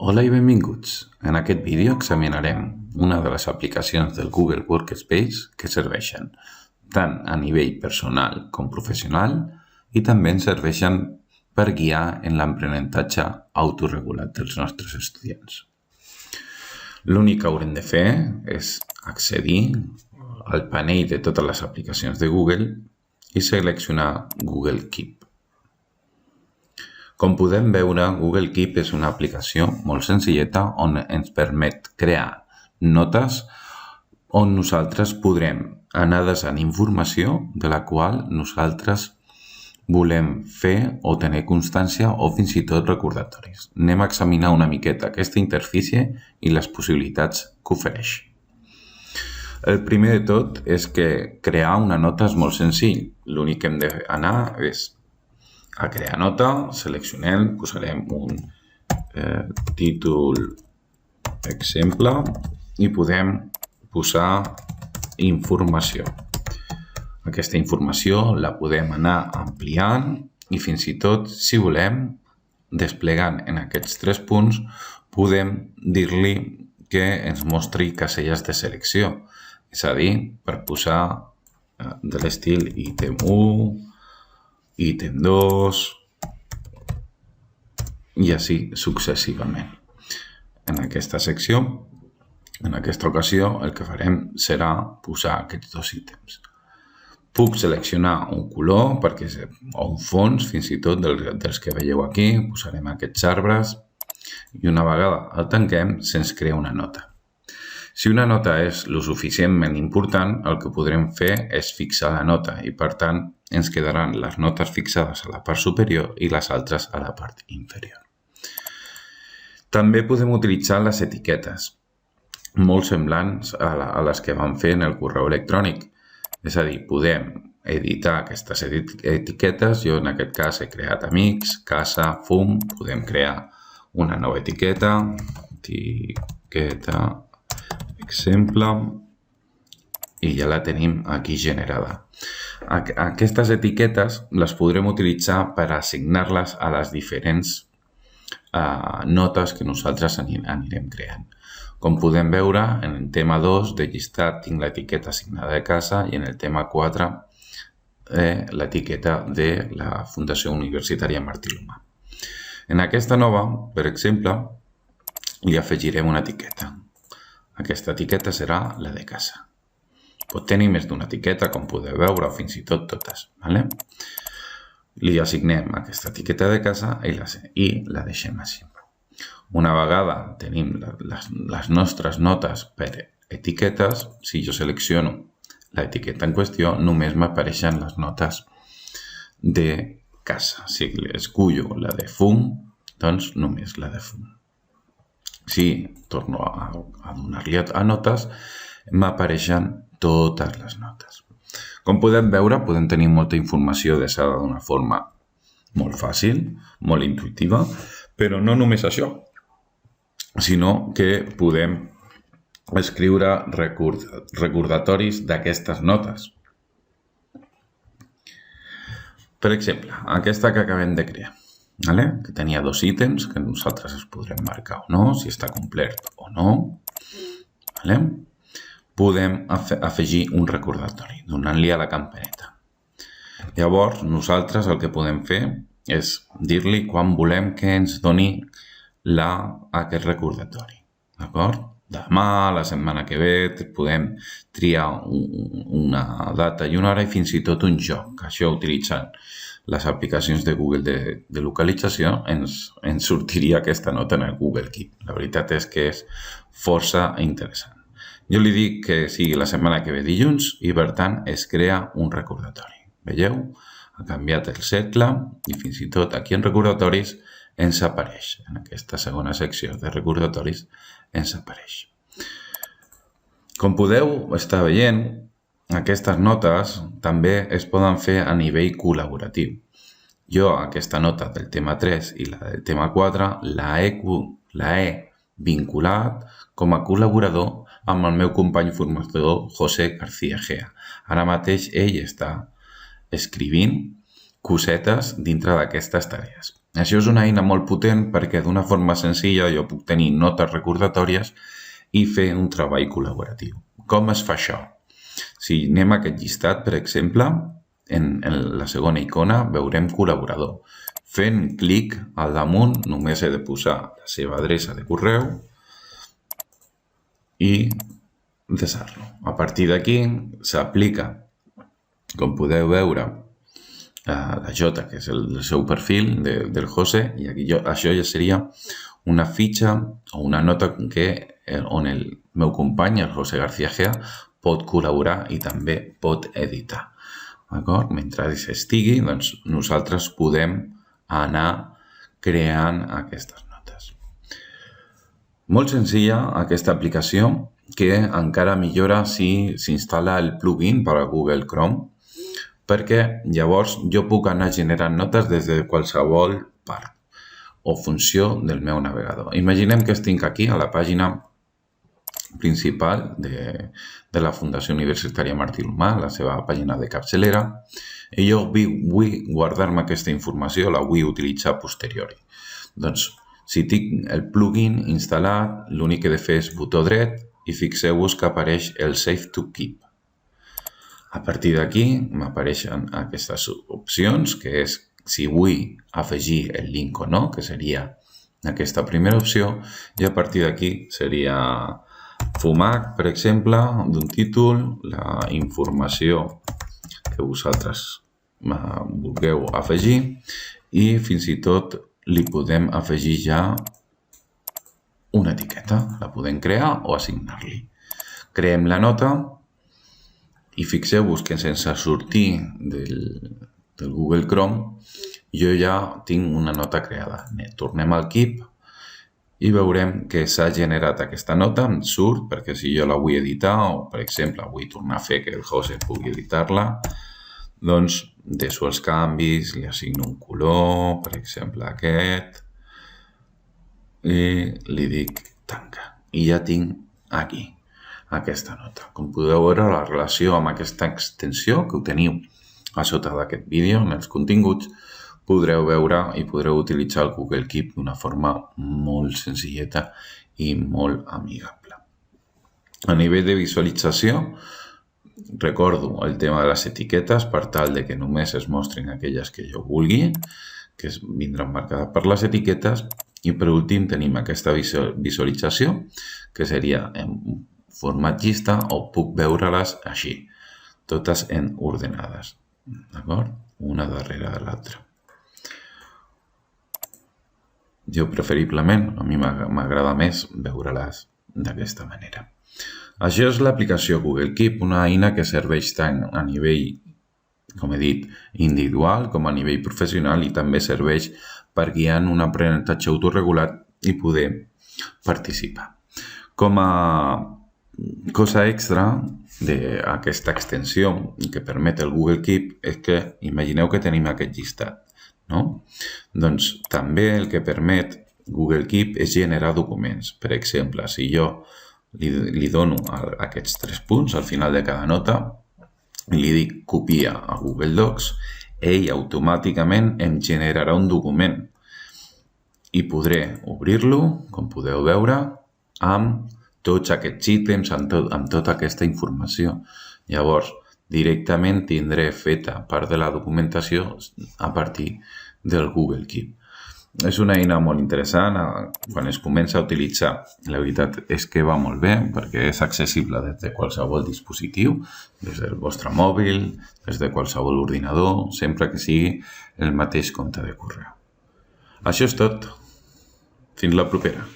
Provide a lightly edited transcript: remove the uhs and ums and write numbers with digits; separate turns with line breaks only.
Hola i benvinguts. En aquest vídeo examinarem una de les aplicacions del Google Workspace que serveixen tant a nivell personal com professional i també ens serveixen per guiar en l'aprenentatge autoregulat dels nostres estudiants. L'únic que haurem de fer és accedir al panell de totes les aplicacions de Google i seleccionar Google Keep. Com podem veure, Google Keep és una aplicació molt senzilleta on ens permet crear notes on nosaltres podrem anar desant informació de la qual nosaltres volem fer o tenir constància o fins i tot recordatoris. Anem a examinar una miqueta aquesta interfície i les possibilitats que ofereix. El primer de tot és que crear una nota és molt senzill. L'únic que hem d'anar és a crear nota, seleccionem, posarem un títol exemple i podem posar informació. Aquesta informació la podem anar ampliant i fins i tot, si volem, desplegant en aquests 3 punts, podem dir-li que ens mostri caselles de selecció. És a dir, per posar de l'estil ítem 1, ítem 2 i així successivament. En aquesta secció, en aquesta ocasió, el que farem serà posar aquests 2 ítems. Puc seleccionar un color o un fons, fins i tot dels que veieu aquí, posarem aquests arbres i una vegada el tanquem se'ns crea una nota. Si una nota és lo suficientment important, el que podrem fer és fixar la nota i, per tant, ens quedaran les notes fixades a la part superior i les altres a la part inferior. També podem utilitzar les etiquetes, molt semblants a les que vam fer en el correu electrònic. És a dir, podem editar aquestes etiquetes. Jo en aquest cas he creat amics, casa, fum. Podem crear una nova etiqueta, exemple, i ja la tenim aquí generada. Aquestes etiquetes les podrem utilitzar per assignar-les a les diferents notes que nosaltres anirem creant. Com podem veure, en el tema 2 de llistat tinc l'etiqueta assignada de casa i en el tema 4 l'etiqueta de la Fundació Universitària Martí l'Humà. En aquesta nova, per exemple, li afegirem una etiqueta. Aquesta etiqueta serà la de casa. Pot tenir més d'una etiqueta, com podeu veure, o fins i tot totes. Li assignem aquesta etiqueta de casa i la deixem així. Una vegada tenim les nostres notes per etiquetes, si jo selecciono l'etiqueta en qüestió, només m'apareixen les notes de casa. Si escullo la de fum, doncs només la de fum. Si torno a donar-li a notes, m'apareixen totes les notes. Com podem veure, podem tenir molta informació desada d'una forma molt fàcil, molt intuïtiva, però no només això, sinó que podem escriure recordatoris d'aquestes notes. Per exemple, aquesta que acabem de crear, que tenia 2 ítems que nosaltres es podrem marcar o no, si està complet o no. Podem afegir un recordatori donant-li a la campaneta. Llavors, nosaltres el que podem fer és dir-li quan volem que ens doni aquest recordatori. Demà, la setmana que ve, podem triar una data i una hora i fins i tot un joc. Això utilitzant les aplicacions de Google de localització ens sortiria aquesta nota en el Google Keep. La veritat és que és força interessant. Jo li dic que sigui la setmana que ve dilluns i, per tant, es crea un recordatori. Veieu? Ha canviat el cercle i fins i tot aquí en recordatoris ens apareix. En aquesta segona secció de recordatoris ens apareix. Com podeu estar veient, aquestes notes també es poden fer a nivell col·laboratiu. Jo aquesta nota del tema 3 i la del tema 4 la he vinculat com a col·laborador amb el meu company formador José García Gea. Ara mateix ell està escrivint cosetes dintre d'aquestes tarees. Això és una eina molt potent perquè d'una forma senzilla jo puc tenir notes recordatòries i fer un treball col·laboratiu. Com es fa això? Si anem a aquest llistat, per exemple, en la segona icona veurem col·laborador. Fent clic al damunt només he de posar la seva adreça de correu i desar-lo. A partir d'aquí s'aplica, com podeu veure, la J, que és el seu perfil del José, i aquí això ja seria una fitxa o una nota on el meu company, el José García Gea, pot col·laborar i també pot editar. D'acord? Mentre estigui, doncs, nosaltres podem anar creant aquestes notes. Molt senzilla aquesta aplicació, que encara millora si s'instal·la el plugin per a Google Chrome, perquè llavors jo puc anar generant notes des de qualsevol part o funció del meu navegador. Imaginem que estic aquí a la pàgina principal de la Fundació Universitària Martí l'Humà, la seva pàgina de capçalera, i jo vull guardar-me aquesta informació, la vull utilitzar a posteriori. Doncs, si tinc el plugin instal·lat, l'únic que he de fer és botó dret i fixeu-vos que apareix el Save to Keep. A partir d'aquí m'apareixen aquestes opcions, que és si vull afegir el link o no, que seria aquesta primera opció, i a partir d'aquí seria FUMAC, per exemple, d'un títol, la informació que vosaltres vulgueu afegir, i fins i tot li podem afegir ja una etiqueta, la podem crear o assignar-li. Creem la nota i fixeu-vos que sense sortir del Google Chrome jo ja tinc una nota creada. Tornem al Keep i veurem que s'ha generat aquesta nota, em surt, perquè si jo la vull editar o, per exemple, vull tornar a fer que el José pugui editar-la, doncs deixo els canvis, li assigno un color, per exemple aquest, i li dic tanca. I ja tinc aquí aquesta nota. Com podeu veure, la relació amb aquesta extensió que ho teniu a sota d'aquest vídeo, en els continguts, podreu veure i podreu utilitzar el Google Keep d'una forma molt senzilleta i molt amigable. A nivell de visualització, recordo el tema de les etiquetes per tal de que només es mostrin aquelles que jo vulgui, que vindran marcades per les etiquetes, i per últim tenim aquesta visualització, que seria en format llista o puc veure-les així, totes en ordenades, d'acord? Una darrere de l'altra. Jo preferiblement, a mi m'agrada més veure-les d'aquesta manera. Això és l'aplicació Google Keep, una eina que serveix tant a nivell, com he dit, individual com a nivell professional i també serveix per guiar en un aprenentatge autoregulat i poder participar. Com a cosa extra d'aquesta extensió que permet el Google Keep és que imagineu que tenim aquest llistat, no? Doncs també el que permet Google Keep és generar documents. Per exemple, si jo li dono aquests 3 punts al final de cada nota i li dic copia a Google Docs, ell automàticament em generarà un document i podré obrir-lo, com podeu veure, amb tots aquests ítems, amb tota aquesta informació. Llavors, directament tindré feta part de la documentació a partir del Google Keep. És una eina molt interessant, quan es comença a utilitzar, la veritat és que va molt bé, perquè és accessible des de qualsevol dispositiu, des del vostre mòbil, des de qualsevol ordinador, sempre que sigui el mateix compte de correu. Això és tot. Fins la propera.